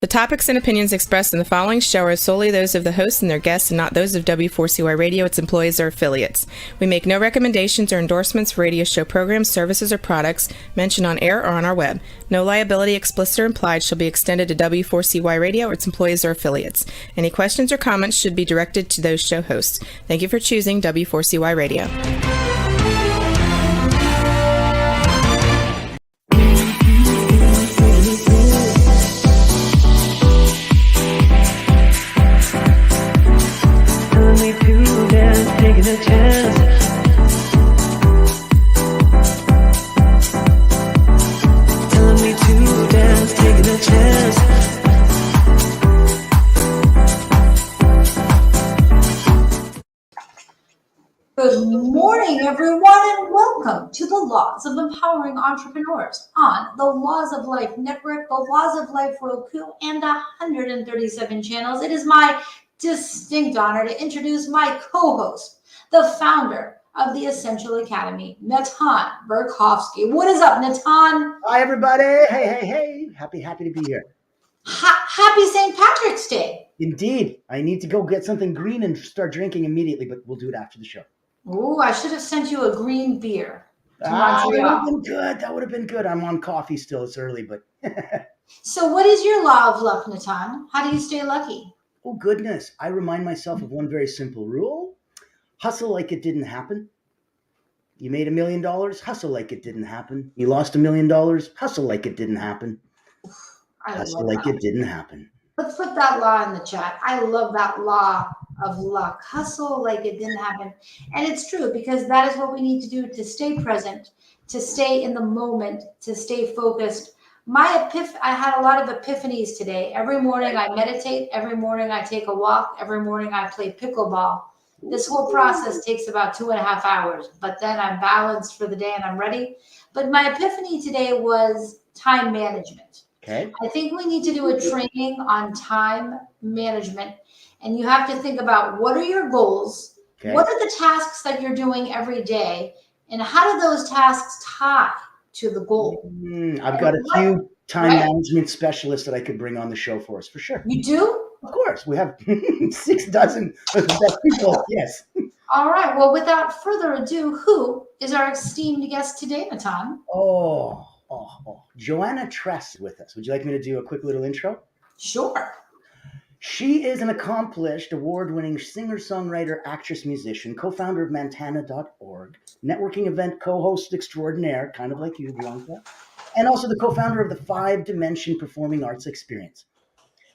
The topics and opinions expressed in the following show are solely those of the hosts and their guests and not those of W4CY Radio, its employees, or affiliates. We make no recommendations or endorsements for radio show programs, services, or products mentioned on air or on our web. No liability, explicit or implied, shall be extended to W4CY Radio or its employees or affiliates. Any questions or comments should be directed to those show hosts. Thank you for choosing W4CY Radio. Taking a chance. Telling me to dance, taking a chance. Good morning, everyone, and welcome to the Laws of Empowering Entrepreneurs on the Laws of Life Network, the Laws of Life Roku, and 137 channels. It is my distinct honor to introduce my co-host, the founder of the Essential Academy, Natan Verkhovsky. What is up, Natan? Hi, everybody. Hey. Happy to be here. Happy St. Patrick's Day. Indeed. I need to go get something green and start drinking immediately, but we'll do it after the show. Ooh, I should have sent you a green beer to That would Montreal. have been good. That would have been good. I'm on coffee still. It's early, but... So what is your law of luck, Natan? How do you stay lucky? Oh, goodness. I remind myself of one very simple rule. Hustle like it didn't happen. You made $1 million, hustle like it didn't happen. You lost $1 million, hustle like it didn't happen. Hustle like it didn't happen. Let's put that law in the chat. I love that law of luck. Hustle like it didn't happen. And it's true, because that is what we need to do to stay present, to stay in the moment, to stay focused. I had a lot of epiphanies today. Every morning I meditate. Every morning I take a walk. Every morning I play pickleball. This whole process takes about 2.5 hours, but then I'm balanced for the day and I'm ready. But my epiphany today was time management. Okay. I think we need to do a training on time management. And you have to think about, what are your goals? Okay. What are the tasks that you're doing every day? And how do those tasks tie to the goal? I've got a few time management specialists that I could bring on the show for us, for sure. You do? Of course. We have 6 dozen of the best people. Yes. All right. Well, without further ado, who is our esteemed guest today, Natan? Oh. Joanna Tress is with us. Would you like me to do a quick little intro? Sure. She is an accomplished, award-winning singer, songwriter, actress, musician, co-founder of Mattanna.org, networking event co-host extraordinaire, kind of like you, Blanca, and also the co-founder of the 5-Dimension Performing Arts Experience,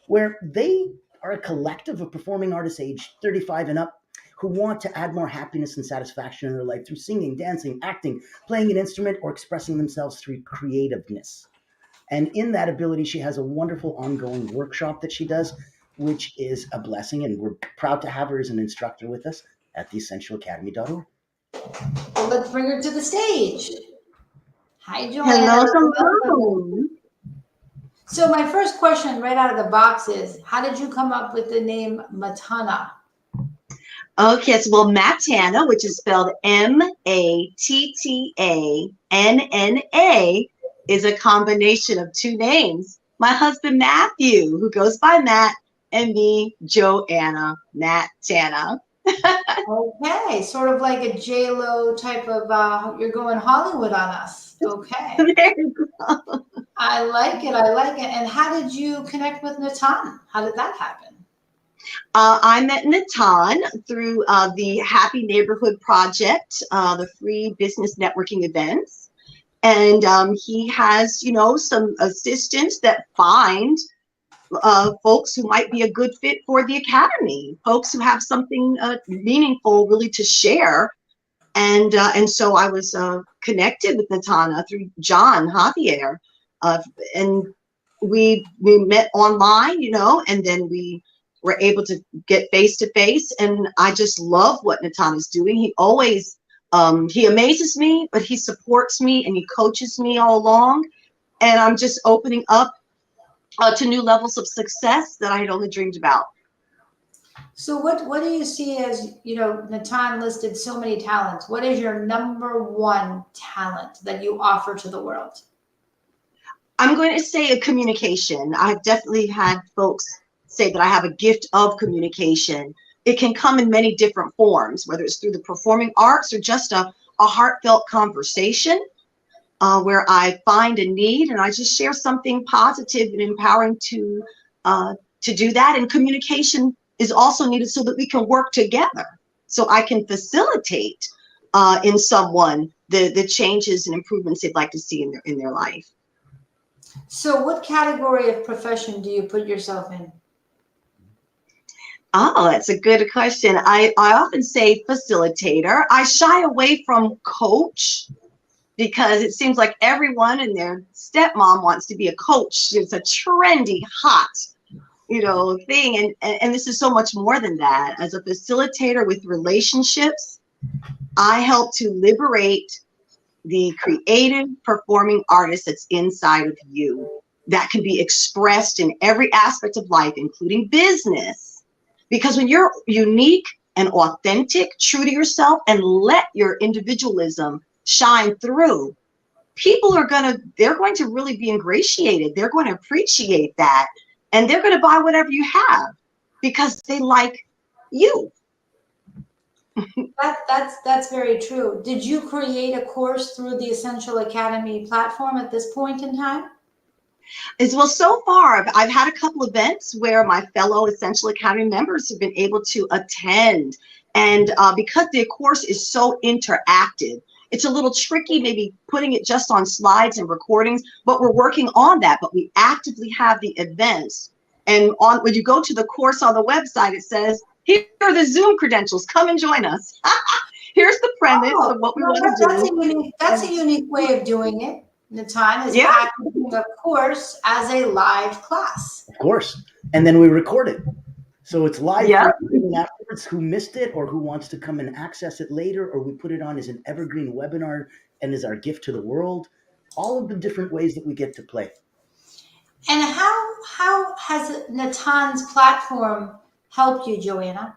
where they are a collective of performing artists aged 35 and up who want to add more happiness and satisfaction in their life through singing, dancing, acting, playing an instrument, or expressing themselves through creativeness. And in that ability, she has a wonderful ongoing workshop that she does, which is a blessing, and we're proud to have her as an instructor with us at theessentialacademy.org. Well, let's bring her to the stage. Hi, Joanna. Hello. So my first question right out of the box is, how did you come up with the name Mattanna? Okay, so Mattanna, which is spelled Mattaanna, is a combination of 2 names. My husband Matthew, who goes by Matt, and me, Joanna, Mattanna. Okay, sort of like a J-Lo type of, you're going Hollywood on us. Okay. There you go. I like it. And how did you connect with Natan? How did that happen? I met Natan through the Happy Neighborhood Project, the free business networking events. And he has, some assistants that find folks who might be a good fit for the Academy, folks who have something meaningful really to share. And so I was connected with Mattanna through John Javier. And we met online, and then we were able to get face to face. And I just love what Natan is doing. He always, he amazes me, but he supports me and he coaches me all along. And I'm just opening up to new levels of success that I had only dreamed about. So what do you see as, Natan listed so many talents. What is your number one talent that you offer to the world? I'm going to say a communication. I've definitely had folks say that I have a gift of communication. It can come in many different forms, whether it's through the performing arts or just a heartfelt conversation where I find a need and I just share something positive and empowering to do that. And communication is also needed so that we can work together. So I can facilitate in someone the changes and improvements they'd like to see in their life. So what category of profession do you put yourself in? Oh, that's a good question. I often say facilitator. I shy away from coach because it seems like everyone and their stepmom wants to be a coach. It's a trendy, hot, thing. And this is so much more than that. As a facilitator with relationships, I help to liberate the creative performing artist that's inside of you that can be expressed in every aspect of life, including business. Because when you're unique and authentic, true to yourself, and let your individualism shine through, people they're going to really be ingratiated. They're going to appreciate that. And they're going to buy whatever you have because they like you. That's very true. Did you create a course through the Essential Academy platform at this point in time? As well, so far, I've had a couple events where my fellow Essential Academy members have been able to attend. And because the course is so interactive, it's a little tricky, maybe putting it just on slides and recordings, but we're working on that. But we actively have the events. And when you go to the course on the website, it says, here are the Zoom credentials. Come and join us. Here's the premise of what we want to do. That's a unique way of doing it. Natan is packaging a course as a live class. Of course. And then we record it. So it's live Yeah. afterwards, who missed it or who wants to come and access it later, or we put it on as an evergreen webinar and as our gift to the world. All of the different ways that we get to play. And how has Natan's platform helped you, Joanna?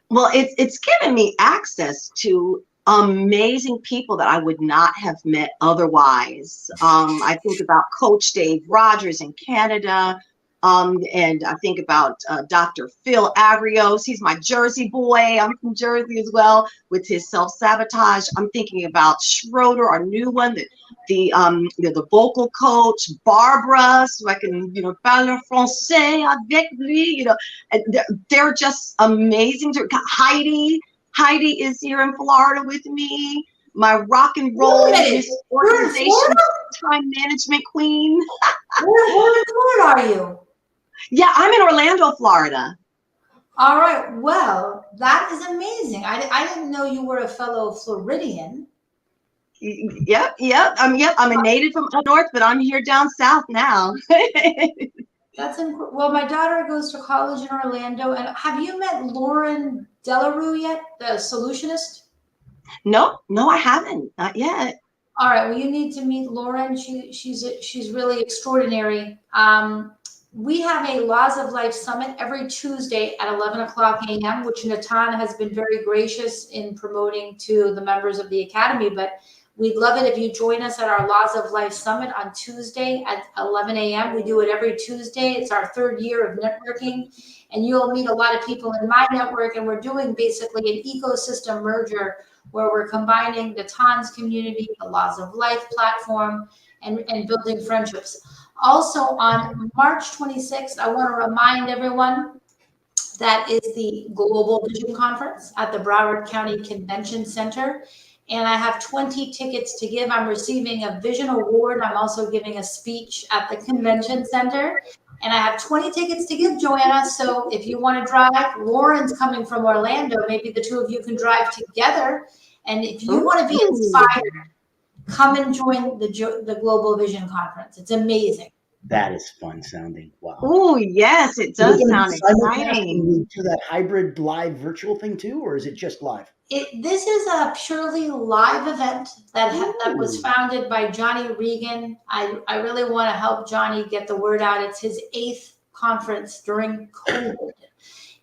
Well, it's given me access to amazing people that I would not have met otherwise. I think about Coach Dave Rogers in Canada, and I think about Dr. Phil Avrios. He's my Jersey boy. I'm from Jersey as well, with his self-sabotage. I'm thinking about Schroeder, our new one, the vocal coach, Barbara, so I can, parler français avec lui, and they're just amazing. Heidi is here in Florida with me. My rock and roll organization time management queen. Where in Florida are you? Yeah, I'm in Orlando, Florida. All right. Well, that is amazing. I didn't know you were a fellow Floridian. Yep. I'm a native from up north, but I'm here down south now. Well, my daughter goes to college in Orlando. And have you met Lauren Delarue yet, the solutionist? No, I haven't. Not yet. All right. Well, you need to meet Lauren. She's really extraordinary. We have a Laws of Life Summit every Tuesday at 11 o'clock a.m., which Natan has been very gracious in promoting to the members of the Academy. But we'd love it if you join us at our Laws of Life Summit on Tuesday at 11 a.m. We do it every Tuesday. It's our third year of networking, and you'll meet a lot of people in my network. And we're doing basically an ecosystem merger where we're combining Natan's community, the Laws of Life platform, and building friendships. Also, on March 26th, I want to remind everyone that is the Global Vision Conference at the Broward County Convention Center. And I have 20 tickets to give. I'm receiving a Vision Award. I'm also giving a speech at the Convention Center. And I have 20 tickets to give, Joanna. So if you want to drive, Lauren's coming from Orlando. Maybe the two of you can drive together. And if you want to be inspired, come and join the Global Vision Conference. It's amazing. That is fun sounding. Wow. Oh, yes, it does sound exciting. To that hybrid live virtual thing too, or is it just live? This is a purely live event that was founded by Johnny Regan. I really want to help Johnny get the word out. It's his 8th conference during COVID.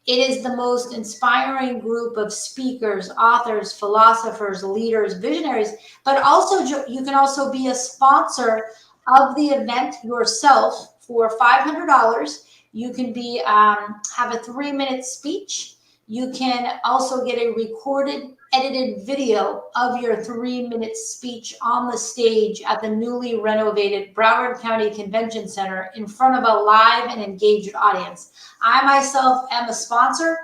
It is the most inspiring group of speakers, authors, philosophers, leaders, visionaries, but also you can also be a sponsor of the event yourself for $500. You can be have a 3-minute speech. You can also get a recorded, edited video of your 3-minute speech on the stage at the newly renovated Broward County Convention Center in front of a live and engaged audience. I myself am a sponsor.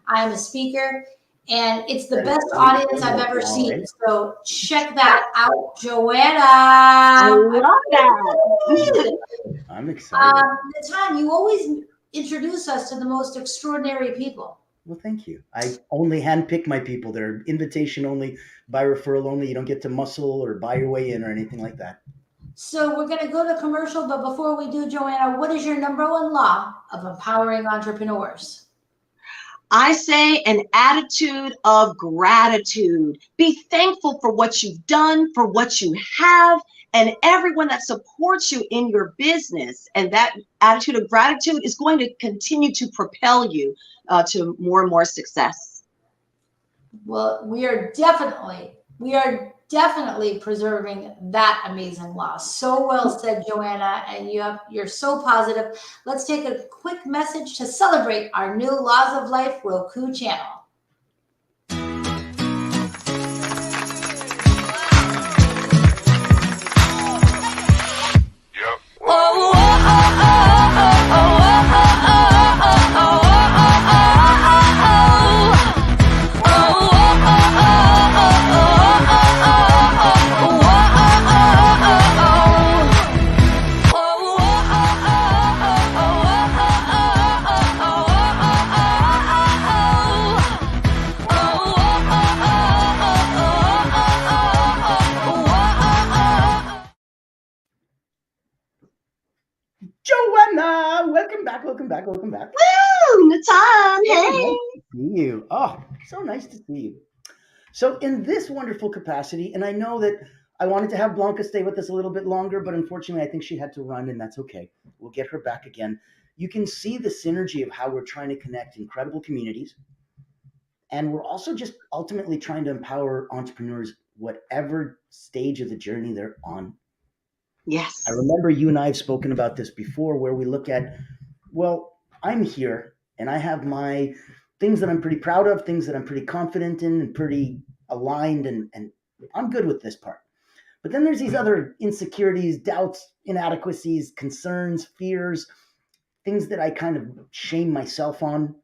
I am a speaker, and it's the best audience I've ever seen. So check that out, Joanna. I love that. I'm excited. Natan, you always introduce us to the most extraordinary people. Well, thank you. I only handpick my people. They're invitation only, by referral only. You don't get to muscle or buy your way in or anything like that. So we're going to go to commercial, but before we do, Joanna, what is your number one law of empowering entrepreneurs? I say an attitude of gratitude. Be thankful for what you've done, for what you have, and everyone that supports you in your business. And that attitude of gratitude is going to continue to propel you to more and more success. Well, we are definitely preserving that amazing law. So well said, Joanna, and you're so positive. Let's take a quick message to celebrate our new Laws of Life Roku channel. Joanna, welcome back. Woo, Natan, hey. Nice to see you. Oh, so nice to see you. So in this wonderful capacity, and I know that I wanted to have Blanca stay with us a little bit longer, but unfortunately I think she had to run, and that's okay. We'll get her back again. You can see the synergy of how we're trying to connect incredible communities. And we're also just ultimately trying to empower entrepreneurs, whatever stage of the journey they're on. Yes. I remember you and I have spoken about this before, where we look at, well, I'm here and I have my things that I'm pretty proud of, things that I'm pretty confident in and pretty aligned, and I'm good with this part. But then there's these other insecurities, doubts, inadequacies, concerns, fears, things that I kind of shame myself on.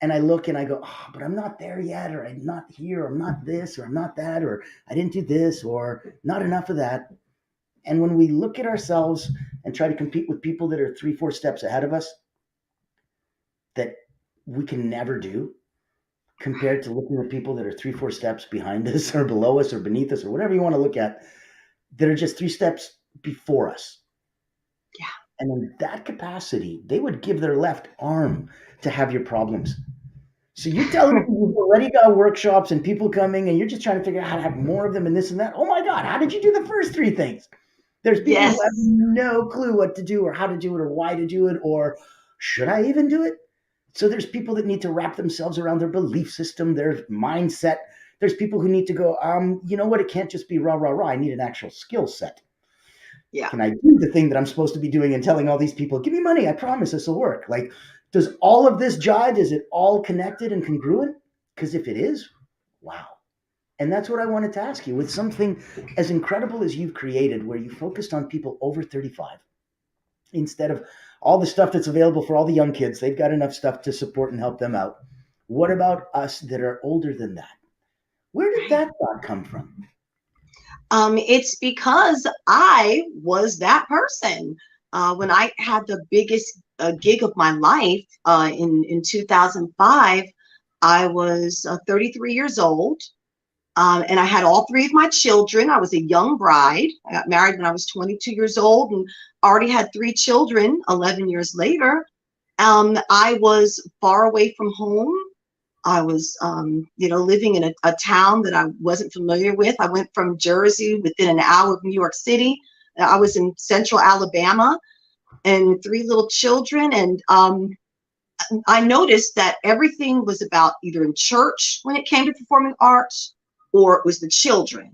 And I look and I go, oh, but I'm not there yet, or I'm not here, or I'm not this, or I'm not that, or I didn't do this, or not enough of that. And when we look at ourselves and try to compete with people that are 3-4 steps ahead of us, that we can never do, compared to looking at people that are 3-4 steps behind us or below us or beneath us or whatever you want to look at, that are just 3 steps before us. Yeah. And in that capacity, they would give their left arm to have your problems. So you tell them you've already got workshops and people coming and you're just trying to figure out how to have more of them and this and that. Oh my God, how did you do the first 3 things? There's people who have no clue what to do or how to do it or why to do it or should I even do it? So there's people that need to wrap themselves around their belief system, their mindset. There's people who need to go, you know what? It can't just be rah, rah, rah. I need an actual skill set. Yeah. Can I do the thing that I'm supposed to be doing and telling all these people, give me money, I promise this will work? Like, does all of this jive? Is it all connected and congruent? Because if it is, wow. And that's what I wanted to ask you. With something as incredible as you've created, where you focused on people over 35, instead of all the stuff that's available for all the young kids, they've got enough stuff to support and help them out. What about us that are older than that? Where did that thought come from? It's because I was that person. When I had the biggest gig of my life in 2005, I was 33 years old. And I had all 3 of my children. I was a young bride. I got married when I was 22 years old and already had 3 children 11 years later. I was far away from home. I was, living in a town that I wasn't familiar with. I went from Jersey within an hour of New York City. I was in central Alabama and 3 little children. And I noticed that everything was about either in church when it came to performing arts, or it was the children.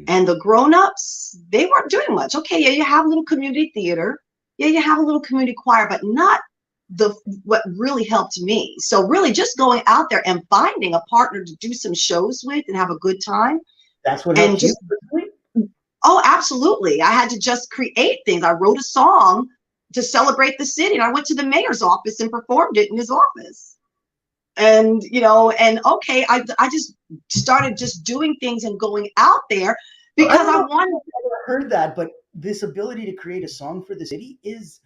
And the grown-ups, they weren't doing much. Okay, yeah, you have a little community theater. Yeah, you have a little community choir, but not what really helped me. So really just going out there and finding a partner to do some shows with and have a good time. That's what And helped you just, personally? oh, absolutely. I had to just create things. I wrote a song to celebrate the city, and I went to the mayor's office and performed it in his office. And, and okay, I just started just doing things and going out there I because don't I know if wanted. I've ever heard that, but this ability to create a song for the city is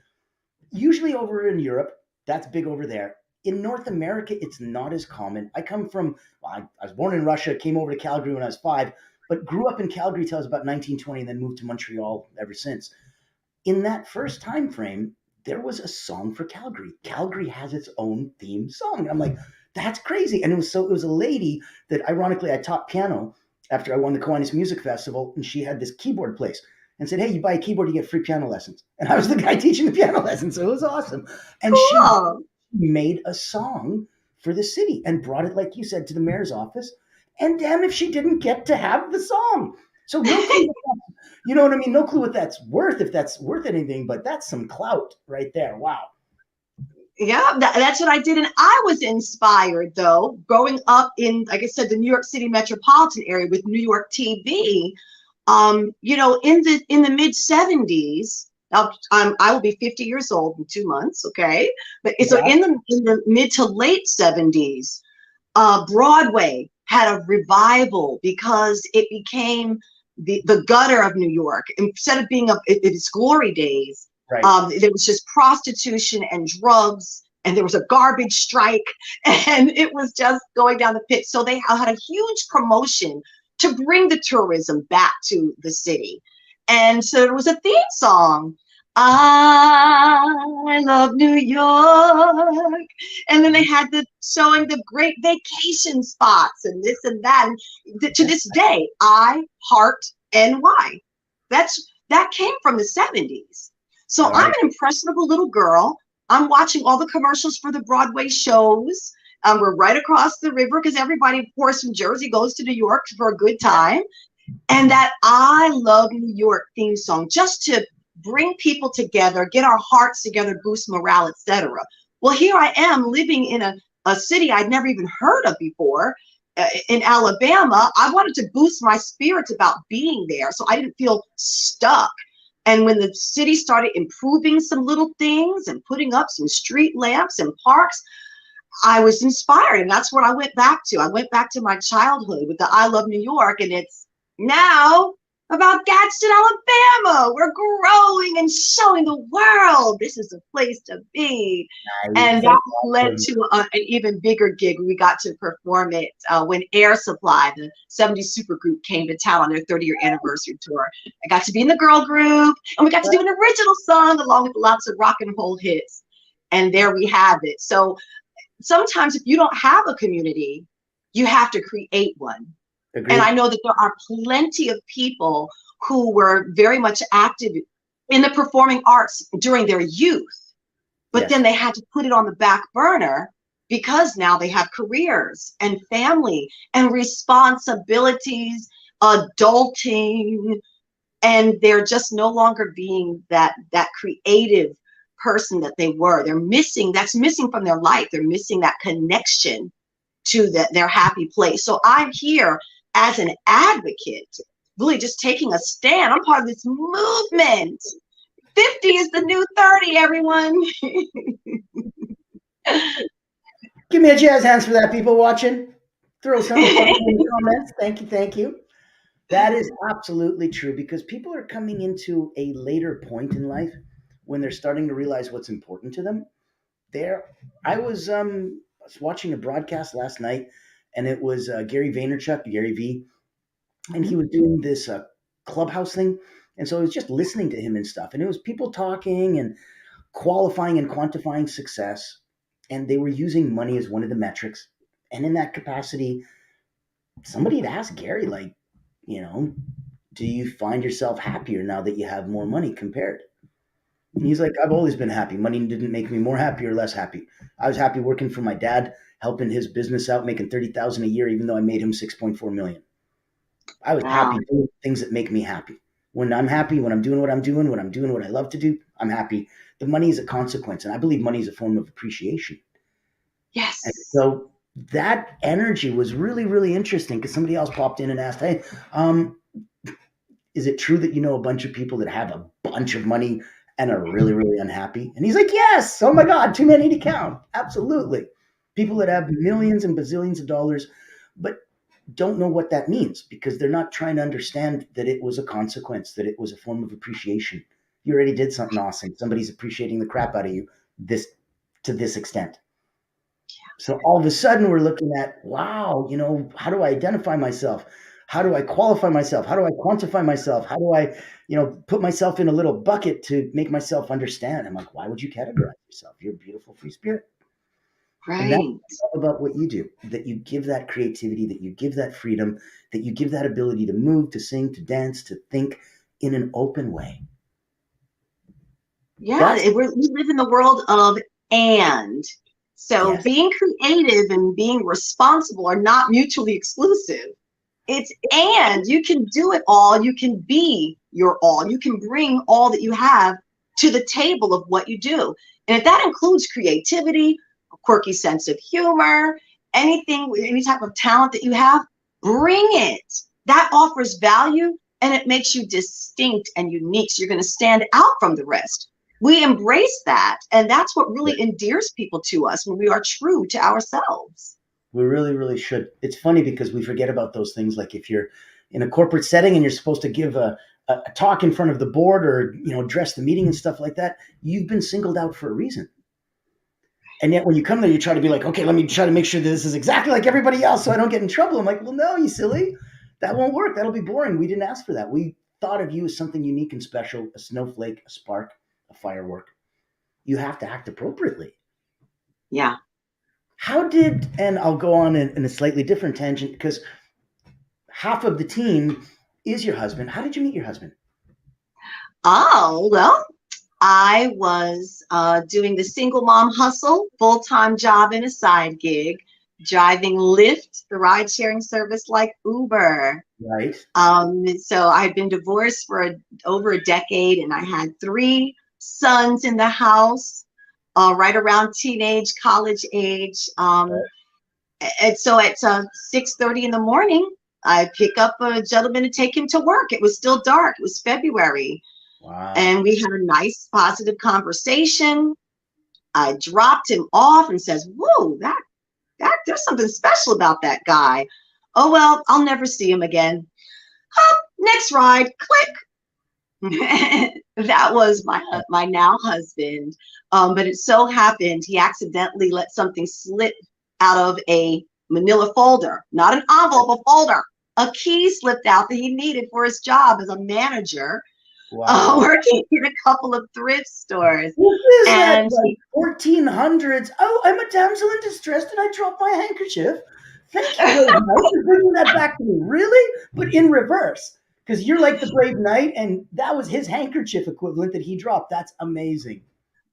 usually over in Europe. That's big over there. In North America, it's not as common. I come from, well, I was born in Russia, came over to Calgary when I was 5, but grew up in Calgary till I was about 1920 and then moved to Montreal ever since. In that first time frame, there was a song for Calgary. Calgary has its own theme song. And I'm like, that's crazy. And it was a lady that ironically I taught piano after I won the Kiwanis Music Festival, and she had this keyboard place and said, hey, you buy a keyboard, you get free piano lessons. And I was the guy teaching the piano lessons. So it was awesome. And she Cool. made a song for the city and brought it, like you said, to the mayor's office. And damn if she didn't get to have the song. So no clue, you know what I mean? No clue what that's worth, if that's worth anything, but that's some clout right there. Wow. Yeah, that's what I did. And I was inspired, though, growing up in, like I said, the New York City metropolitan area with New York TV. In the mid-70s, I will be 50 years old in 2 months, okay? But so Yeah. in the mid to late 70s, Broadway had a revival because it became the gutter of New York. Instead of being its glory days, Right. there was just prostitution and drugs, and there was a garbage strike, and it was just going down the pit. So they had a huge promotion to bring the tourism back to the city. And so there was a theme song. I love New York. And then they had showing the great vacation spots and this and that. And to this day, I heart NY. That came from the 70s. So I'm an impressionable little girl. I'm watching all the commercials for the Broadway shows. We're right across the river because everybody, of course, from Jersey goes to New York for a good time. And that I love New York theme song, just to bring people together, get our hearts together, boost morale, etc. Well, here I am living in a city I'd never even heard of before, in Alabama. I wanted to boost my spirits about being there so I didn't feel stuck. And when the city started improving some little things and putting up some street lamps and parks, I was inspired. And that's what I went back to. I went back to my childhood with the I Love New York. And it's now about Gadsden, Alabama. We're growing and showing the world this is a place to be. Nice. And that led to an even bigger gig. We got to perform it when Air Supply, the 70s supergroup, came to town on their 30-year anniversary tour. I got to be in the girl group, and we got to do an original song along with lots of rock and roll hits. And there we have it. So sometimes if you don't have a community, you have to create one. Agreed. And I know that there are plenty of people who were very much active in the performing arts during their youth, but then they had to put it on the back burner because now they have careers and family and responsibilities, adulting, and they're just no longer being that creative person that they were. That's missing from their life. They're missing that connection to their happy place. So I'm here as an advocate, really just taking a stand. I'm part of this movement. 50 is the new 30, everyone. Give me a jazz hands for that, people watching. Throw something in the comments. Thank you. That is absolutely true, because people are coming into a later point in life when they're starting to realize what's important to them. I was watching a broadcast last night, and it was Gary Vaynerchuk, Gary V, and he was doing this clubhouse thing. And so I was just listening to him and stuff, and it was people talking and qualifying and quantifying success, and they were using money as one of the metrics. And in that capacity, somebody had asked Gary, like, do you find yourself happier now that you have more money compared? And he's like, I've always been happy. Money didn't make me more happy or less happy. I was happy working for my dad, helping his business out, making $30,000 a year, even though I made him $6.4 million. I was Wow. happy doing things that make me happy. When I'm happy, when I'm doing what I'm doing, when I'm doing what I love to do, I'm happy. The money is a consequence, and I believe money is a form of appreciation. And Yes. so that energy was really, really interesting because somebody else popped in and asked, "Hey, um, is it true that you know a bunch of people that have a bunch of money and are really, really unhappy?" And he's like, "Yes. Oh my God, too many to count. Absolutely. People that have millions and bazillions of dollars, but don't know what that means because they're not trying to understand that it was a consequence, that it was a form of appreciation. You already did something awesome. Somebody's appreciating the crap out of you this to this extent. So all of a sudden we're looking at, wow, how do I identify myself? How do I qualify myself? How do I quantify myself? How do I, put myself in a little bucket to make myself understand? I'm like, why would you categorize yourself? You're a beautiful free spirit. And that's Right. all about what you do, that you give that creativity, that you give that freedom, that you give that ability to move, to sing, to dance, to think in an open way. Yeah, That's we live in the world of and. So yes. being creative and being responsible are not mutually exclusive. It's and you can do it all. You can be your all. You can bring all that you have to the table of what you do. And if that includes creativity, a quirky sense of humor, anything, any type of talent that you have, bring it. That offers value and it makes you distinct and unique. So you're going to stand out from the rest. We embrace that. And that's what really endears people to us when we are true to ourselves. We really, really should. It's funny because we forget about those things. Like if you're in a corporate setting and you're supposed to give a talk in front of the board or, address the meeting and stuff like that, you've been singled out for a reason. And yet when you come there, you try to be like, okay, let me try to make sure that this is exactly like everybody else so I don't get in trouble. I'm like, well, no, you silly. That won't work. That'll be boring. We didn't ask for that. We thought of you as something unique and special, a snowflake, a spark, a firework. You have to act appropriately. Yeah. And I'll go on in a slightly different tangent because half of the team is your husband. How did you meet your husband? Oh, well, I was doing the single mom hustle, full-time job and a side gig, driving Lyft, the ride sharing service like Uber. Right. So I had been divorced for over a decade and I had 3 sons in the house, right around teenage, college age. And so at 6:30 in the morning, I pick up a gentleman to take him to work. It was still dark. It was February. Wow. And we had a nice, positive conversation. I dropped him off and says, whoa, that there's something special about that guy. Oh, well, I'll never see him again. Oh, next ride, click. That was my now husband. But it so happened he accidentally let something slip out of a manila folder, not an envelope, a folder. A key slipped out that he needed for his job as a manager. Wow. Working in a couple of thrift stores. What is And that? Like 1400s. Oh, I'm a damsel in distress and I dropped my handkerchief. Thank you, Brave Knight, for bringing that back to me. Really? But in reverse. Because you're like the Brave Knight, and that was his handkerchief equivalent that he dropped. That's amazing.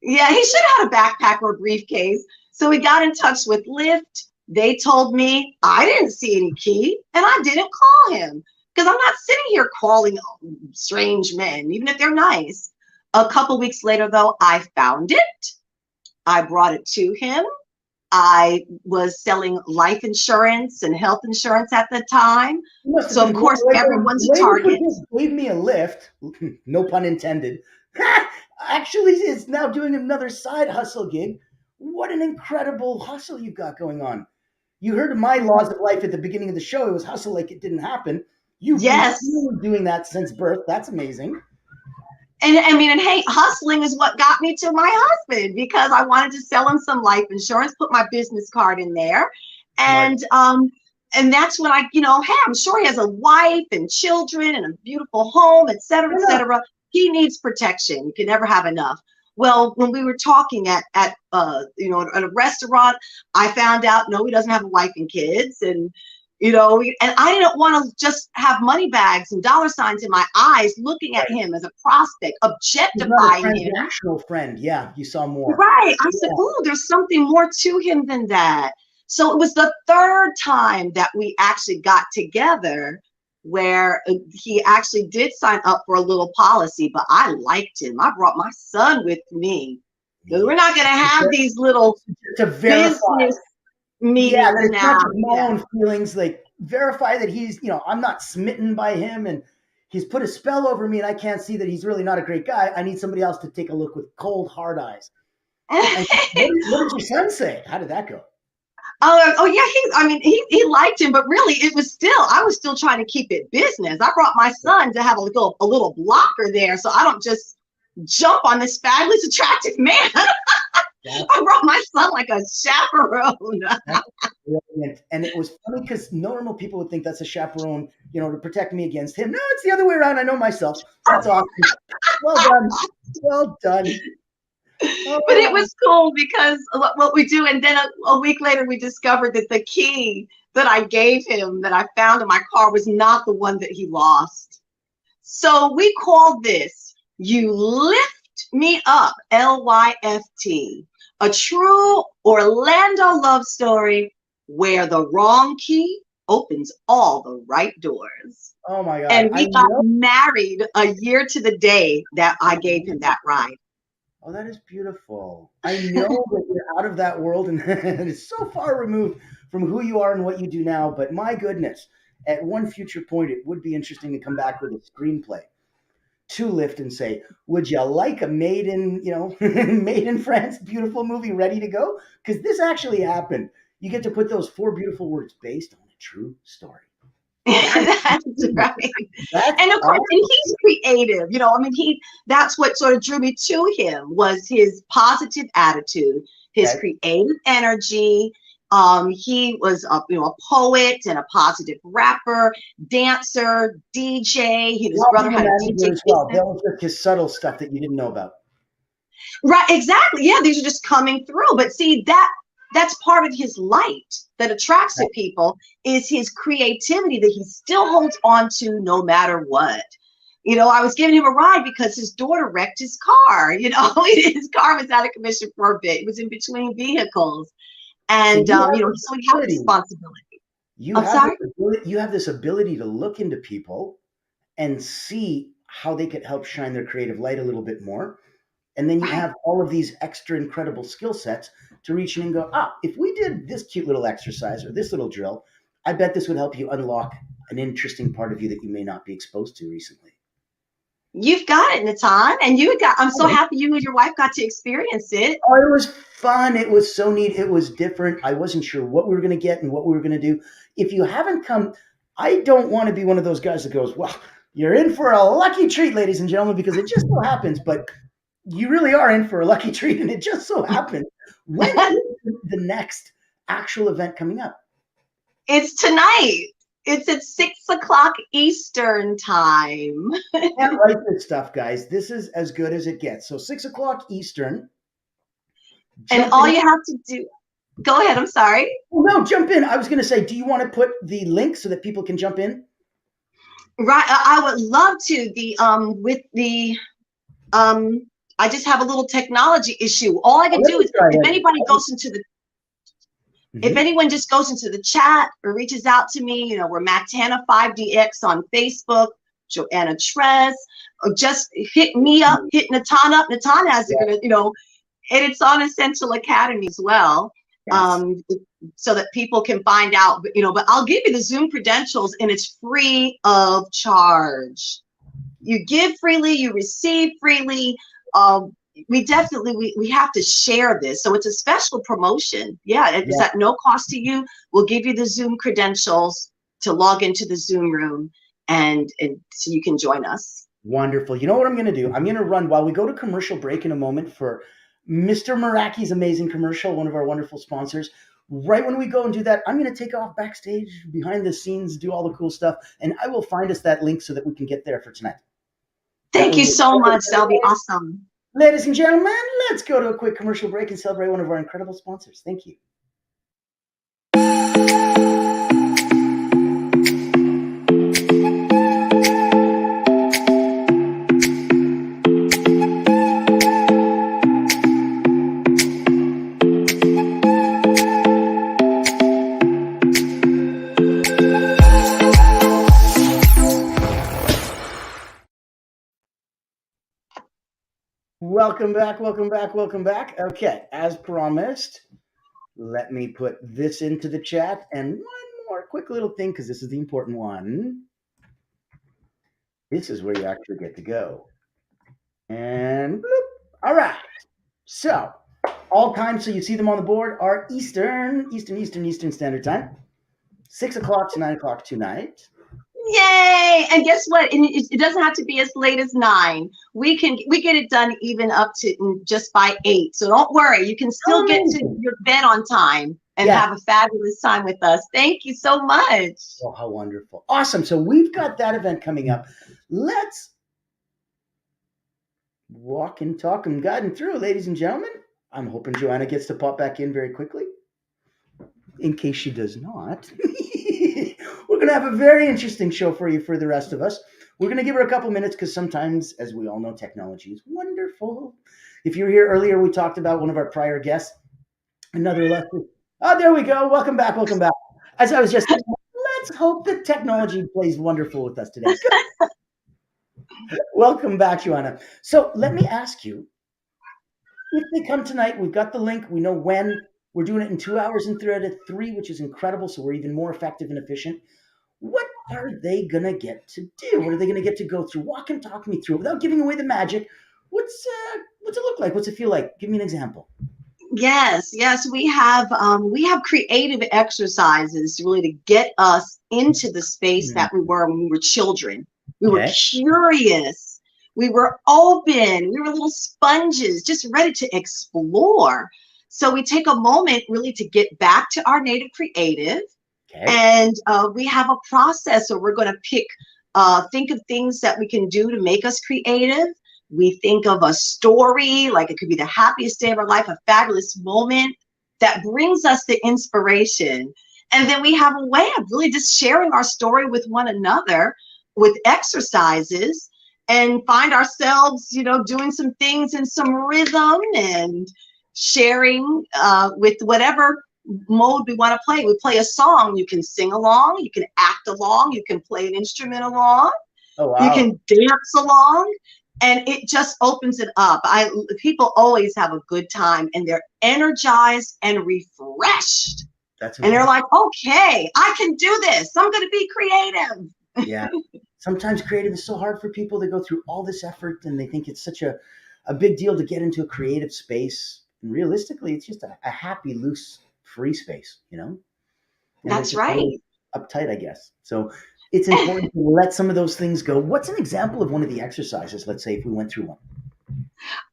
yeah, he should have had a backpack or a briefcase. So we got in touch with Lyft. They told me I didn't see any key and I didn't call him because I'm not sitting here calling strange men, even if they're nice. A couple weeks later, though, I found it. I brought it to him. I was selling life insurance and health insurance at the time. So, of course, everyone's a target. Gave me a lift, no pun intended. Actually, is now doing another side hustle gig. What an incredible hustle you've got going on. You heard of my laws of life at the beginning of the show. It was hustle like it didn't happen. You've Yes. been doing that since birth. That's amazing. And I mean, and hey, hustling is what got me to my husband because I wanted to sell him some life insurance, put my business card in there. And that's when I, hey, I'm sure he has a wife and children and a beautiful home, et cetera, et cetera. He needs protection. You can never have enough. Well, when we were talking at a restaurant, I found out, no, he doesn't have a wife and kids. And and I didn't want to just have money bags and dollar signs in my eyes, looking at him as a prospect, objectifying him. Transactional friend, yeah, you saw more. Right. I said, oh, there's something more to him than that. So it was the 3rd time that we actually got together where he actually did sign up for a little policy, but I liked him. I brought my son with me. We're not going to have these little to verify. business meetings Yeah, it's now. not just my own feelings. Like, verify that he's, I'm not smitten by him and he's put a spell over me and I can't see that he's really not a great guy. I need somebody else to take a look with cold, hard eyes. And what did your son say? How did that go? Oh yeah, he liked him, but really I was still trying to keep it business. I brought my son to have a little blocker there, so I don't just jump on this fabulous, attractive man. I brought my son like a chaperone. And it was funny because normal people would think that's a chaperone, to protect me against him. No, it's the other way around. I know myself. That's awesome. Well done. Well done. But it was cool because what we do, and then a week later we discovered that the key that I gave him, that I found in my car, was not the one that he lost. So we called this "You Lift Me Up," LYFT, a true Orlando love story where the wrong key opens all the right doors. Oh my God. And we got married a year to the day that I gave him that ride. Oh, that is beautiful. I know that you're out of that world and it's so far removed from who you are and what you do now. But my goodness, at one future point, it would be interesting to come back with a screenplay to lift and say, would you like a made in France beautiful movie ready to go? Because this actually happened. You get to put those 4 beautiful words, based on a true story. That's right. And of course, and he's creative. That's what sort of drew me to him, was his positive attitude, his creative energy. He was a poet and a positive rapper, dancer, DJ. His brother had a DJ as well. That was just his subtle stuff that you didn't know about. Right, exactly. Yeah, these are just coming through. But see, that's part of his light that attracts to people, is his creativity that he still holds on to no matter what. I was giving him a ride because his daughter wrecked his car. His car was out of commission for a bit. It was in between vehicles. And, so he had responsibility. You have this ability to look into people and see how they could help shine their creative light a little bit more. And then you have all of these extra incredible skill sets to reach in and go, if we did this cute little exercise or this little drill, I bet this would help you unlock an interesting part of you that you may not be exposed to recently. You've got it, Natan. And I'm so happy you and your wife got to experience it. Oh, it was fun. It was so neat. It was different. I wasn't sure what we were going to get and what we were going to do. If you haven't come, I don't want to be one of those guys that goes, well, you're in for a lucky treat, ladies and gentlemen, because it just so happens, but you really are in for a lucky treat, and it just so happened. When is the next actual event coming up? It's tonight. It's at 6:00 Eastern time. Can't write this stuff, guys. This is as good as it gets. So 6:00 Eastern. And all you have to do, go ahead. I'm sorry. Oh, no, jump in. I was going to say, do you want to put the link so that people can jump in? Right. I would love to. I just have a little technology issue. All I can do is, if anybody goes into the, if anyone just goes into the chat or reaches out to me, we're Mattanna 5DX on Facebook, Joanna Tress, or just hit me up, hit Natan up. Natan has it, and it's on Essential Academy as well. So that people can find out, but I'll give you the Zoom credentials and it's free of charge. You give freely, you receive freely. We definitely, we have to share this. So it's a special promotion. It's at no cost to you. We'll give you the Zoom credentials to log into the Zoom room and so you can join us. Wonderful. You know what I'm going to do? I'm going to run while we go to commercial break in a moment for Mr. Meraki's amazing commercial, one of our wonderful sponsors. Right when we go and do that, I'm going to take off backstage, behind the scenes, do all the cool stuff, and I will find us that link so that we can get there for tonight. Thank you so much. That'll be awesome. Ladies and gentlemen, let's go to a quick commercial break and celebrate one of our incredible sponsors. Thank you. Welcome back, welcome back, welcome back. Okay, as promised, let me put this into the chat. And one more quick little thing, because this is the important one. This is where you actually get to go. And bloop. All right. So, all times, so you see them on the board, are Eastern Standard Time. 6 o'clock to 9 o'clock tonight. Yay! And guess what? It doesn't have to be as late as 9. We get it done even up to just by 8. So don't worry, you can still get to your bed on time and have a fabulous time with us. Thank you so much. Oh, how wonderful. Awesome. So we've got that event coming up. Let's walk and talk and guide them through, ladies and gentlemen. I'm hoping Joanna gets to pop back in very quickly. In case she does not, we're going to have a very interesting show for you for the rest of us. We're going to give her a couple minutes because sometimes, as we all know, technology is wonderful. If you were here earlier, we talked about one of our prior guests, another lesson. Oh, there we go. Welcome back. Welcome back. As I was just saying, let's hope that technology plays wonderful with us today. Welcome back, Joanna. So let me ask you, if they come tonight, we've got the link. We know when. We're doing it in 2 hours instead of 3, which is incredible. So we're even more effective and efficient. What are they going to get to do? What are they going to get to go through? Walk and talk me through it without giving away the magic. What's it look like? What's it feel like? Give me an example. Yes, we have creative exercises really to get us into the space that we were when we were children. We were curious. We were open. We were little sponges, just ready to explore. So we take a moment really to get back to our native creative. And we have a process where we're going to think of things that we can do to make us creative. We think of a story, like it could be the happiest day of our life, a fabulous moment that brings us the inspiration. And then we have a way of really just sharing our story with one another with exercises, and find ourselves, doing some things in some rhythm and sharing with whatever mode we want to play. We play a song, you can sing along, you can act along, you can play an instrument along, you can dance along, and it just opens it up. People always have a good time and they're energized and refreshed. And they're like, okay, I can do this. I'm going to be creative. Yeah. Sometimes creative is so hard for people. They go through all this effort and they think it's such a big deal to get into a creative space. And realistically, it's just a happy, loose, free space, And that's right. Uptight, I guess. So it's important to let some of those things go. What's an example of one of the exercises? Let's say if we went through one.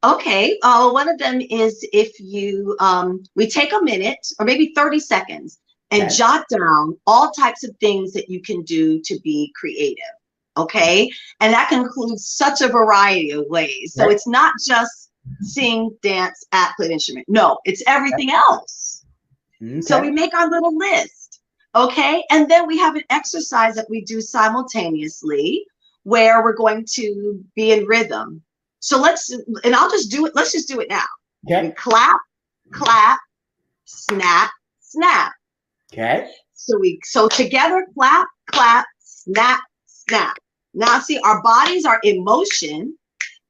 Okay. One of them is if you, we take a minute or maybe 30 seconds and jot down all types of things that you can do to be creative. Okay. And that can include such a variety of ways. So it's not just sing, dance, act, play an instrument. No, it's everything else. So we make our little list. Okay. And then we have an exercise that we do simultaneously where we're going to be in rhythm. So I'll just do it. Let's just do it now. Okay. We clap, clap, snap, snap. Okay. So together, clap, clap, snap, snap. Now see, our bodies are in motion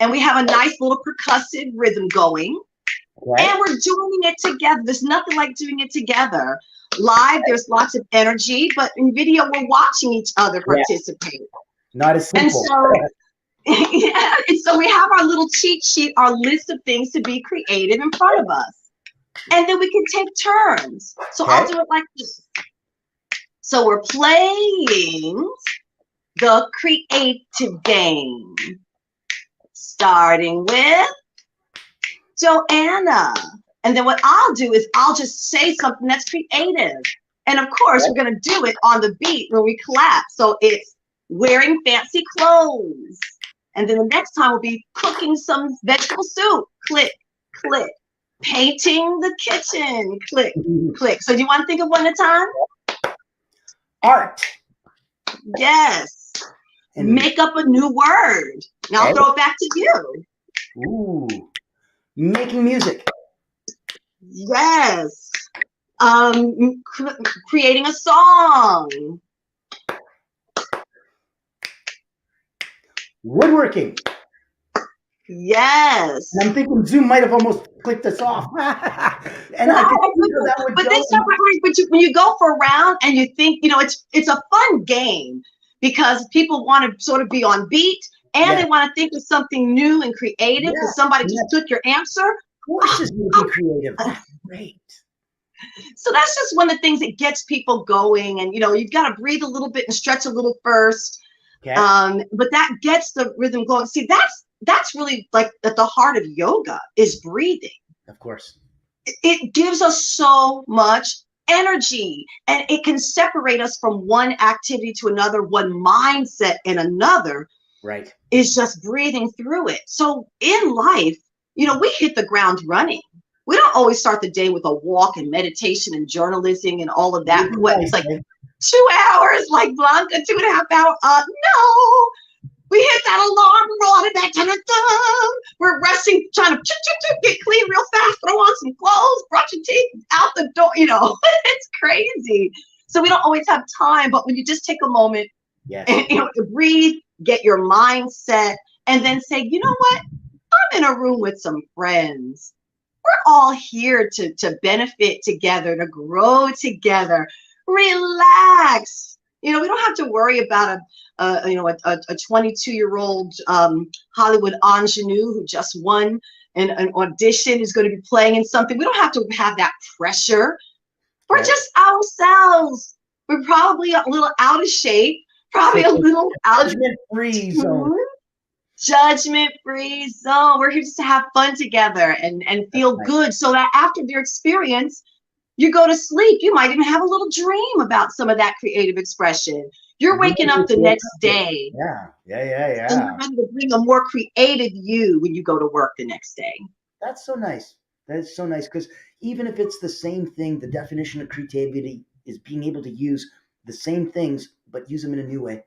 and we have a nice little percussive rhythm going. And we're doing it together. There's nothing like doing it together. Live, there's lots of energy, but in video, we're watching each other participate. Not as simple. And so, and so we have our little cheat sheet, our list of things to be creative in front of us. And then we can take turns. So I'll do it like this. So we're playing the creative game, starting with Joanna. And then what I'll do is I'll just say something that's creative. And of course, we're going to do it on the beat when we clap. So it's wearing fancy clothes. And then the next time we'll be cooking some vegetable soup. Click, click. Painting the kitchen. Click, click. So do you want to think of one at a time? Art. Yes. And make up a new word. Now I'll throw it back to you. Ooh. Making music. Yes. Creating a song. Woodworking. Yes. And I'm thinking Zoom might have almost clicked us off. And I could see where that would But go. then when you go for a round and you think, it's a fun game because people want to sort of be on beat and they want to think of something new and creative because somebody just took your answer. Forces you to be creative. That's great. So that's just one of the things that gets people going. And, you've got to breathe a little bit and stretch a little first. Okay. But that gets the rhythm going. See, that's really like at the heart of yoga is breathing. Of course. It gives us so much energy and it can separate us from one activity to another, one mindset and another. Right. Is just breathing through it. So in life, we hit the ground running. We don't always start the day with a walk and meditation and journalism and all of that. It's like 2 hours, like Blanca, 2.5 hours. No, we hit that alarm, roll out of bed, we're rushing, trying to get clean real fast, throw on some clothes, brush your teeth, out the door. It's crazy. So we don't always have time. But when you just take a moment and to breathe, get your mindset, and then say, you know what? I'm in a room with some friends. We're all here to benefit together, to grow together. Relax. We don't have to worry about a 22-year-old Hollywood ingenue who just won an audition is going to be playing in something. We don't have to have that pressure. We're just ourselves. We're probably a little out of shape, probably a little out of judgment-free zone. Judgment-free zone. We're here just to have fun together and feel good, so that after their experience, you go to sleep. You might even have a little dream about some of that creative expression. You're waking up the next day. Yeah. And you're ready to bring a more creative you when you go to work the next day. That's so nice. That is so nice, because even if it's the same thing, the definition of creativity is being able to use the same things, but use them in a new way.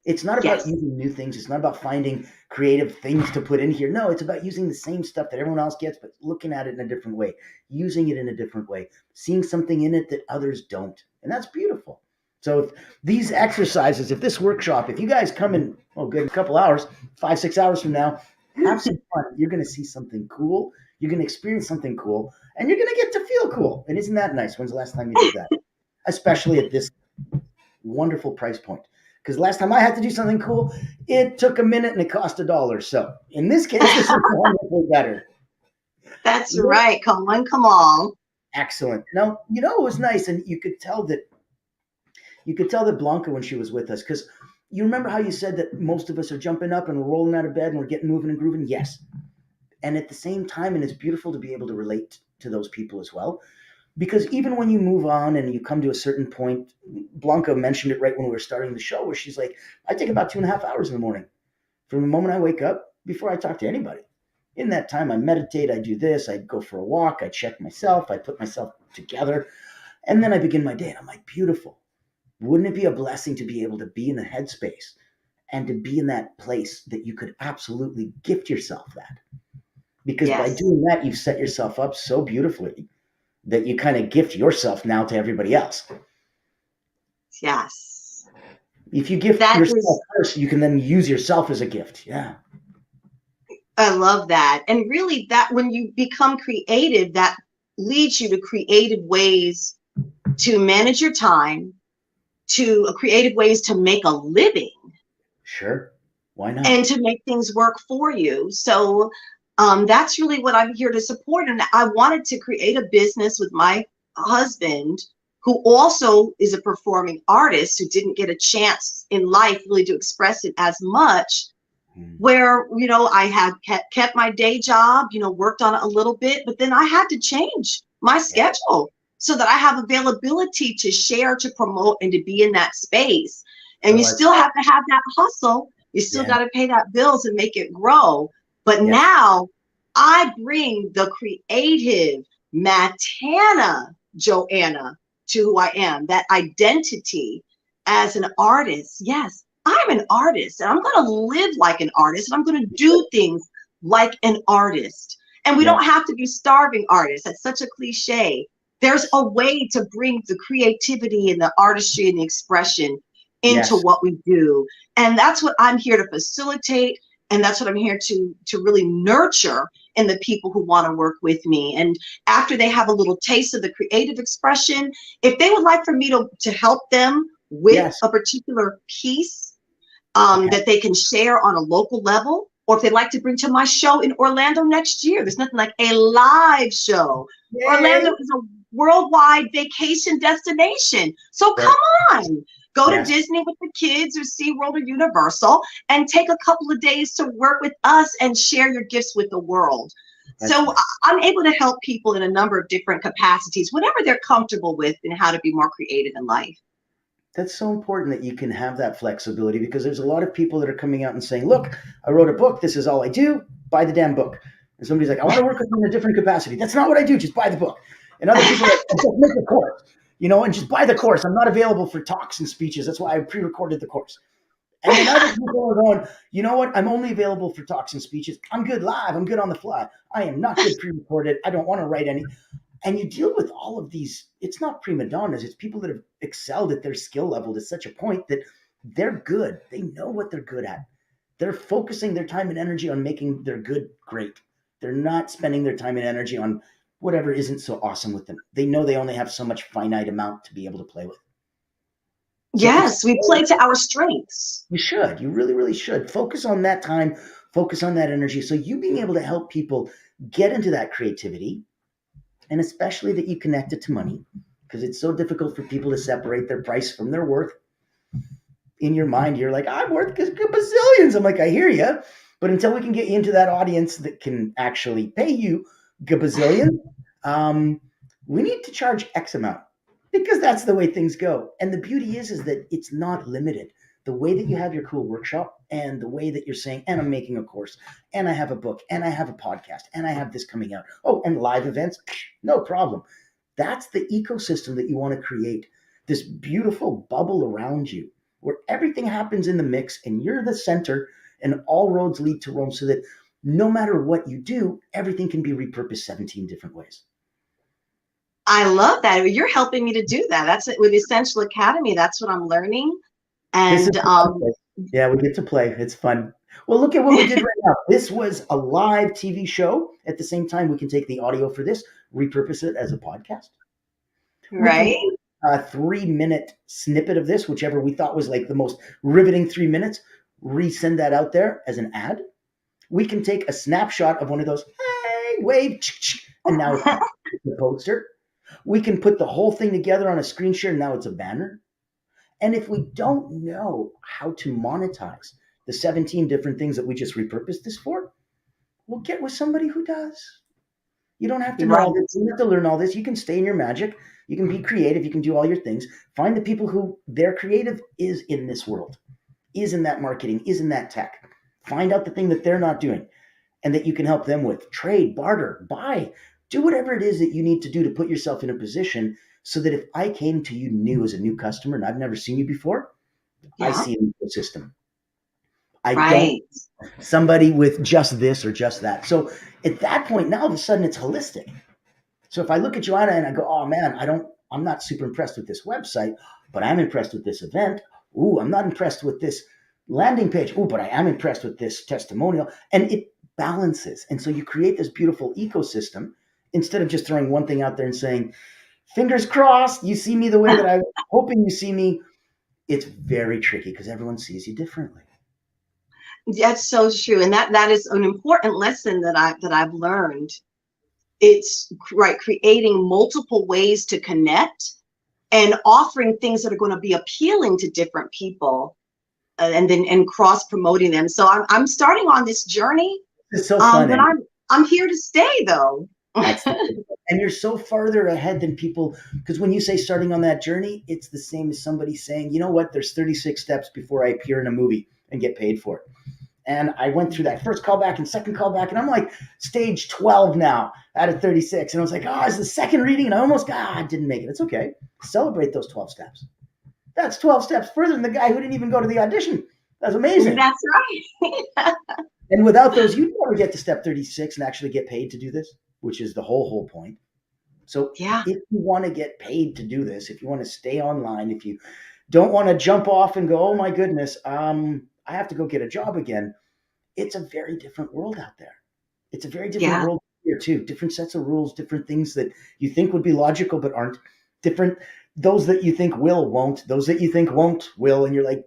It's not about using new things. It's not about finding creative things to put in here. No, it's about using the same stuff that everyone else gets, but looking at it in a different way, using it in a different way, seeing something in it that others don't. And that's beautiful. So if these exercises, if this workshop, if you guys come in, a couple hours, 5-6 hours from now, have some fun. You're going to see something cool. You're going to experience something cool, and you're going to get to feel cool. And isn't that nice? When's the last time you did that? Especially at this wonderful price point. Because last time I had to do something cool, it took a minute and it cost $1. So in this case, this is wonderfully better. That's right. Come on. Excellent. Now, it was nice, and you could tell that Blanca, when she was with us, because you remember how you said that most of us are jumping up and we're rolling out of bed and we're getting moving and grooving? Yes. And at the same time, and it's beautiful to be able to relate to those people as well. Because even when you move on and you come to a certain point, Blanca mentioned it right when we were starting the show, where she's like, I take about 2.5 hours in the morning from the moment I wake up before I talk to anybody. In that time, I meditate, I do this, I go for a walk, I check myself, I put myself together, and then I begin my day. And I'm like, beautiful. Wouldn't it be a blessing to be able to be in the headspace and to be in that place that you could absolutely gift yourself that? Because by doing that, you've set yourself up so beautifully that you kind of gift yourself now to everybody else. Yes. If you gift yourself first, you can then use yourself as a gift. Yeah. I love that. And really, that when you become creative, that leads you to creative ways to manage your time, to creative ways to make a living. Sure. Why not? And to make things work for you. So that's really what I'm here to support. And I wanted to create a business with my husband, who also is a performing artist, who didn't get a chance in life really to express it as much, where, I had kept my day job, worked on it a little bit, but then I had to change my schedule so that I have availability to share, to promote, and to be in that space. And you still have to have that hustle. You still got to pay that bills and make it grow. But now I bring the creative Mattanna Joanna to who I am, that identity as an artist. Yes, I'm an artist, and I'm going to live like an artist, and I'm going to do things like an artist. And we don't have to be starving artists. That's such a cliche. There's a way to bring the creativity and the artistry and the expression into what we do. And that's what I'm here to facilitate And that's what I'm here to really nurture in the people who want to work with me. And after they have a little taste of the creative expression, if they would like for me to help them with Yes. a particular piece Okay. that they can share on a local level, or if they'd like to bring to my show in Orlando next year, there's nothing like a live show. Yay. Orlando is a worldwide vacation destination. So come on, go to Disney with the kids or SeaWorld or Universal and take a couple of days to work with us and share your gifts with the world. So I'm able to help people in a number of different capacities, whatever they're comfortable with, and how to be more creative in life. That's so important that you can have that flexibility, because there's a lot of people that are coming out and saying, look, I wrote a book. This is all I do. Buy the damn book. And somebody's like, I want to work with you in a different capacity. That's not what I do. Just buy the book. And other people are like, just make the course, and just buy the course. I'm not available for talks and speeches. That's why I pre-recorded the course. And then other people are going, you know what? I'm only available for talks and speeches. I'm good live. I'm good on the fly. I am not good pre-recorded. I don't want to write any. And you deal with all of these. It's not prima donnas. It's people that have excelled at their skill level to such a point that they're good. They know what they're good at. They're focusing their time and energy on making their good great. They're not spending their time and energy on whatever isn't so awesome with them. They know they only have so much finite amount to be able to play with. So yes, we play to our strengths. You should. You really, really should. Focus on that time. Focus on that energy. So you being able to help people get into that creativity, and especially that you connect it to money, because it's so difficult for people to separate their price from their worth. In your mind, you're like, I'm worth gazillions. I'm like, I hear you. But until we can get you into that audience that can actually pay you gazillion, we need to charge X amount, because that's the way things go. And the beauty is that it's not limited. The way that you have your cool workshop, and the way that you're saying, and I'm making a course, and I have a book, and I have a podcast, and I have this coming out. Oh, and live events, no problem. That's the ecosystem that you want to create, this beautiful bubble around you where everything happens in the mix and you're the center and all roads lead to Rome, so that no matter what you do, everything can be repurposed 17 different ways. I love that. You're helping me to do that. That's it with Essential Academy. That's what I'm learning. And yeah, we get to play. It's fun. Well, look at what we did right now. This was a live TV show. At the same time, we can take the audio for this, repurpose it as a podcast. Right. A 3-minute snippet of this, whichever we thought was like the most riveting 3 minutes, resend that out there as an ad. We can take a snapshot of one of those, hey, wave, and now it's a poster. We can put the whole thing together on a screen share, and now it's a banner. And if we don't know how to monetize the 17 different things that we just repurposed this for, we'll get with somebody who does. You don't have to know all this. You don't have to learn all this. You can stay in your magic. You can be creative. You can do all your things. Find the people who their creative is in this world, is in that marketing, is in that tech. Find out the thing that they're not doing and that you can help them with. Trade, barter, buy. Do whatever it is that you need to do to put yourself in a position so that if I came to you new as a new customer and I've never seen you before, I see an ecosystem. I don't somebody with just this or just that. So at that point, now all of a sudden it's holistic. So if I look at Joanna and I go, oh man, I'm not super impressed with this website, but I'm impressed with this event. Ooh, I'm not impressed with this landing page. Ooh, but I am impressed with this testimonial. And it balances. And so you create this beautiful ecosystem instead of just throwing one thing out there and saying, fingers crossed, you see me the way that I'm hoping you see me. It's very tricky because everyone sees you differently. That's so true. And that is an important lesson that I've learned. It's right, creating multiple ways to connect and offering things that are going to be appealing to different people, and cross promoting them. So I'm starting on this journey. It's so fun. But I'm here to stay though. And you're so farther ahead than people, because when you say starting on that journey, it's the same as somebody saying, you know what, there's 36 steps before I appear in a movie and get paid for it. And I went through that first callback and second callback, and I'm like stage 12 now out of 36. And I was like, oh, it's the second reading, and I didn't make it. It's okay. Celebrate those 12 steps. That's 12 steps further than the guy who didn't even go to the audition. That's amazing. That's right. And without those, you'd never get to step 36 and actually get paid to do this, which is the whole point. So if you want to get paid to do this, if you want to stay online, if you don't want to jump off and go, oh my goodness, I have to go get a job again. it's a very different world out there. It's a very different world here too. Different sets of rules, different things that you think would be logical but aren't. Different, those that you think will, won't. Those that you think won't, will. And you're like,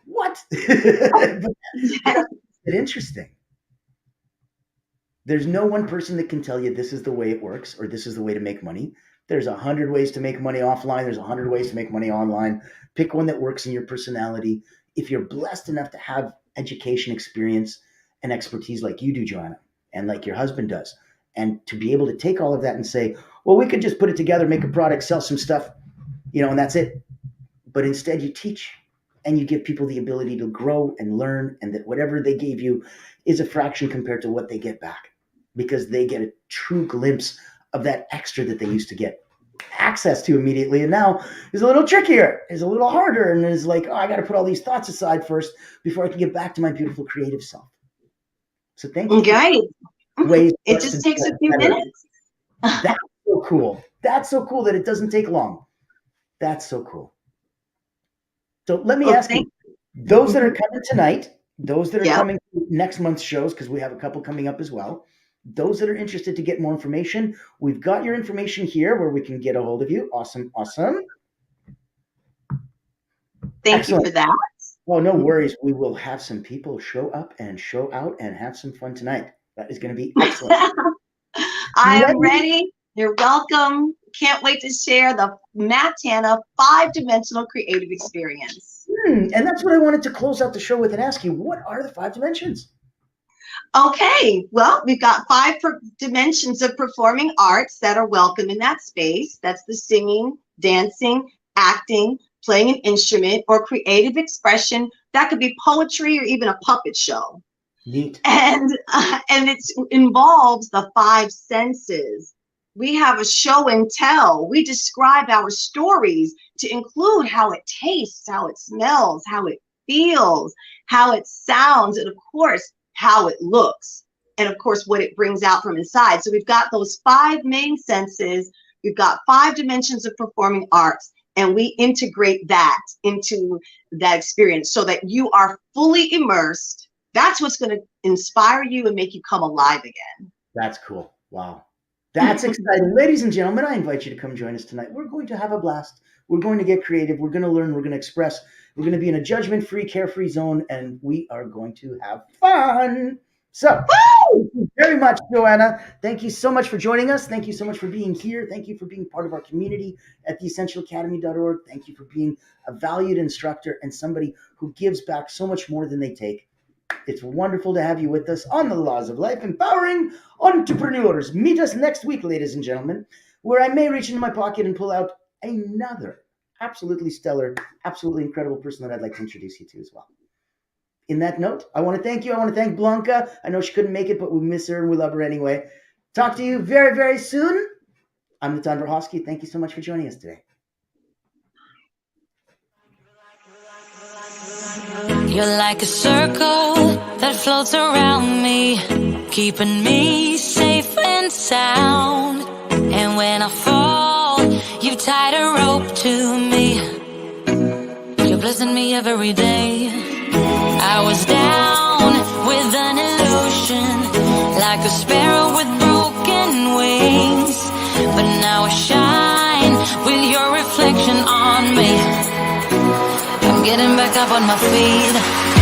what? But that's interesting. There's no one person that can tell you this is the way it works or this is the way to make money. There's 100 ways to make money offline. There's 100 ways to make money online. Pick one that works in your personality. If you're blessed enough to have education, experience, and expertise like you do, Joanna, and like your husband does, and to be able to take all of that and say, well, we could just put it together, make a product, sell some stuff, and that's it. But instead you teach and you give people the ability to grow and learn, and that whatever they gave you is a fraction compared to what they get back, because they get a true glimpse of that extra that they used to get access to immediately. And now is a little trickier, is a little harder, and is like, oh, I got to put all these thoughts aside first before I can get back to my beautiful creative self. So thank you. Okay. Ways It just takes a few minutes. That's so cool. That's so cool that it doesn't take long. That's so cool. So let me ask you, those that are coming tonight, those that are coming to next month's shows, because we have a couple coming up as well, those that are interested to get more information, we've got your information here where we can get a hold of you. Awesome. Thank you for that. Oh, no worries. We will have some people show up and show out and have some fun tonight. That is going to be excellent. I am ready. You're welcome. Can't wait to share the Mattanna 5-dimensional creative experience. And that's what I wanted to close out the show with and ask you, what are the 5 dimensions? Okay, well, we've got 5 dimensions of performing arts that are welcome in that space. That's the singing, dancing, acting, playing an instrument, or creative expression. That could be poetry or even a puppet show. Neat. And it involves the 5 senses. We have a show and tell. We describe our stories to include how it tastes, how it smells, how it feels, how it sounds, and of course, how it looks, and of course, what it brings out from inside. So we've got those 5 main senses. We've got 5 dimensions of performing arts, and we integrate that into that experience so that you are fully immersed. That's what's going to inspire you and make you come alive again. That's cool. Wow. That's exciting. Ladies and gentlemen, I invite you to come join us tonight. We're going to have a blast. We're going to get creative. We're going to learn. We're going to express. We're going to be in a judgment-free, carefree zone, and we are going to have fun. So, thank you very much, Joanna. Thank you so much for joining us. Thank you so much for being here. Thank you for being part of our community at theessentialacademy.org. Thank you for being a valued instructor and somebody who gives back so much more than they take. It's wonderful to have you with us on The Laws of Life, empowering entrepreneurs. Meet us next week, ladies and gentlemen, where I may reach into my pocket and pull out another absolutely stellar, absolutely incredible person that I'd like to introduce you to as well. In that note, I want to thank you. I want to thank Blanca. I know she couldn't make it, but we miss her and we love her anyway. Talk to you very, very soon. I'm Natan Verkhovsky. Thank you so much for joining us today. You're like a circle that floats around me, keeping me safe and sound. And when I fall, you tied a rope to me. You're blessing me every day. I was down with an illusion, like a sparrow with broken wings. But now I shine with your reflection on me. I'm getting back up on my feet.